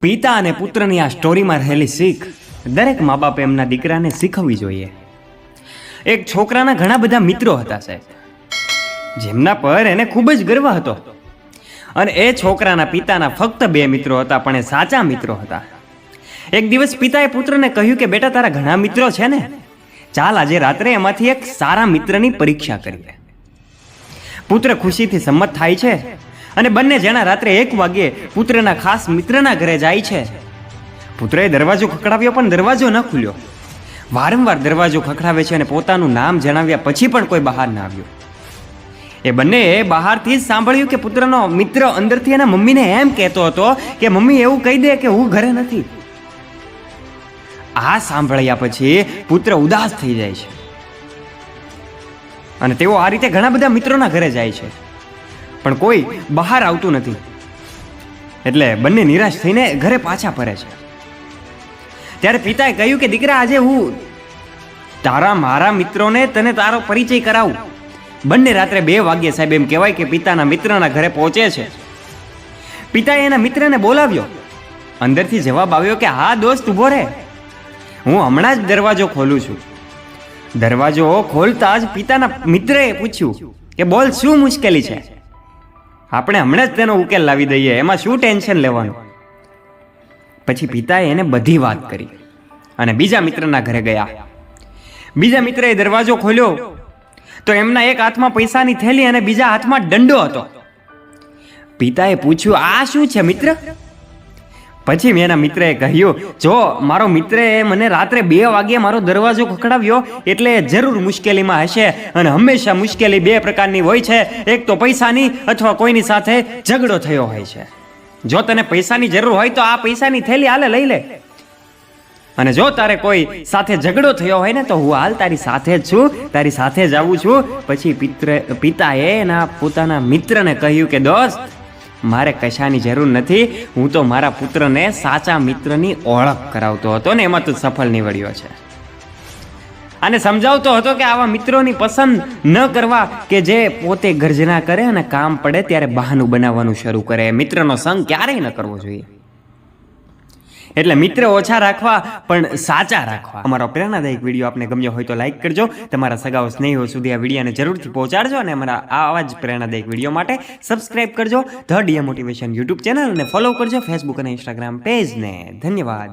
પિતા અને પુત્રની આ સ્ટોરીમાં રહેલી શીખ દરેક મા બાપે એમના દીકરાને શીખવવી જોઈએ. એક છોકરાના ઘણા બધા મિત્રો હતા સાહેબ, જેમના પર એને ખૂબ જ ગર્વ હતો. અને એ છોકરાના પિતાના ફક્ત 2 મિત્રો હતા, પણ એ સાચા મિત્રો હતા. એક દિવસ પિતાએ પુત્રને કહ્યું કે બેટા, તારા ઘણા મિત્રો છે ને, ચાલ આજે રાત્રે એમાંથી એક સારા મિત્રની પરીક્ષા કરીએ. પુત્ર ખુશીથી સંમત થાય છે અને બંને જણા રાત્રે 1 વાગ્યે પુત્રના ખાસ મિત્રના ઘરે જાય છે. પુત્રએ દરવાજો ખખડાવ્યો પણ દરવાજો ન ખુલ્યો. વારંવાર દરવાજો ખખડાવે છે અને પોતાનું નામ જણાવ્યા પછી પણ કોઈ બહાર ના આવ્યું. એ બંનેએ બહારથી જ સાંભળ્યું કે પુત્રનો મિત્ર અંદરથી એના મમ્મીને એમ કહેતો હતો કે મમ્મી એવું કહી દે કે હું ઘરે નથી. આ સાંભળ્યા પછી પુત્ર ઉદાસ થઈ જાય છે અને તેઓ આ રીતે ઘણા બધા મિત્રોના ઘરે જાય છે, પણ કોઈ બહાર આવતું નથી. એટલે બંને નિરાશ થઈને ઘરે પાછા ફરે છે. ત્યારે પિતાએ કહ્યું કે દીકરા, આજે હું મારા મિત્રોને તને તારો પરિચય કરાવું. બંને રાત્રે 2 વાગ્યે સાહેબ એમ કહેવાય કે પિતાના મિત્રના ઘરે પહોંચે છે. પિતાએ એના મિત્રને બોલાવ્યો. અંદરથી જવાબ આવ્યો કે હા દોસ્ત, ઊભો રહે, હું હમણાં જ દરવાજો ખોલું છું. દરવાજો ખોલતા જ પિતાના મિત્રએ પૂછ્યું કે બોલ, શું મુશ્કેલી છે? આપણે હમણાં જ તેનો ઉકેલ લાવી દઈએ, એમાં શું ટેન્શન લેવાનું? પછી પિતાએ એને બધી વાત કરી અને બીજા મિત્રના ઘરે ગયા. બીજા મિત્રએ દરવાજો ખોલ્યો તો એમના એક હાથમાં પૈસાની થેલી અને બીજા હાથમાં દંડો હતો. પિતાએ પૂછ્યું, આ શું છે મિત્ર? પછી એના મિત્રએ કહ્યું, જો મારો મિત્રએ મને રાત્રે 2 વાગ્યે મારો દરવાજો ખખડાવ્યો એટલે જરૂર મુશ્કેલીમાં હશે, અને હંમેશા મુશ્કેલી 2 પ્રકારની હોય છે, એક તો પૈસાની અથવા કોઈની સાથે ઝઘડો થયો હોય છે. જો તને પૈસાની જરૂર હોય તો આ પૈસાની થેલી હાલે લઈ લે, અને જો તારે કોઈ સાથે ઝઘડો થયો હોય ને તો હું હાલ તારી સાથે જ છું, તારી સાથે જ આવું છું. પછી પિતાએ એના પોતાના મિત્રને કહ્યું કે દોસ્ત, મારે કશાની જરૂર નથી, હું તો મારા પુત્રને સાચા મિત્રની ઓળખ કરાવતો હતો ને એમાં તો સફળ નીવડ્યો છે. અને સમજાવતો હતો કે આવા મિત્રોની પસંદ ન કરવા કે જે પોતે ગર્જના કરે અને કામ પડે ત્યારે બહાનું બનાવવાનું શરૂ કરે. મિત્રનો સંગ ક્યારેય ન કરવો જોઈએ. એટલે મિત્ર ઓછા રાખવા પણ સાચા રાખવા. અમારો પ્રેરણાદાયક વિડીયો આપને ગમ્યો હોય તો લાઈક કરજો, તમારા સગાઓ સ્નેહીઓ સુધી આ વિડીયોને જરૂરથી પહોંચાડજો, અને અમારા આવા જ પ્રેરણાદાયક વિડીયો માટે સબસ્ક્રાઇબ કરજો the DA motivation YouTube channel, અને ફોલો કરજો ફેસબુક અને ઇન્સ્ટાગ્રામ પેજને. ધન્યવાદ.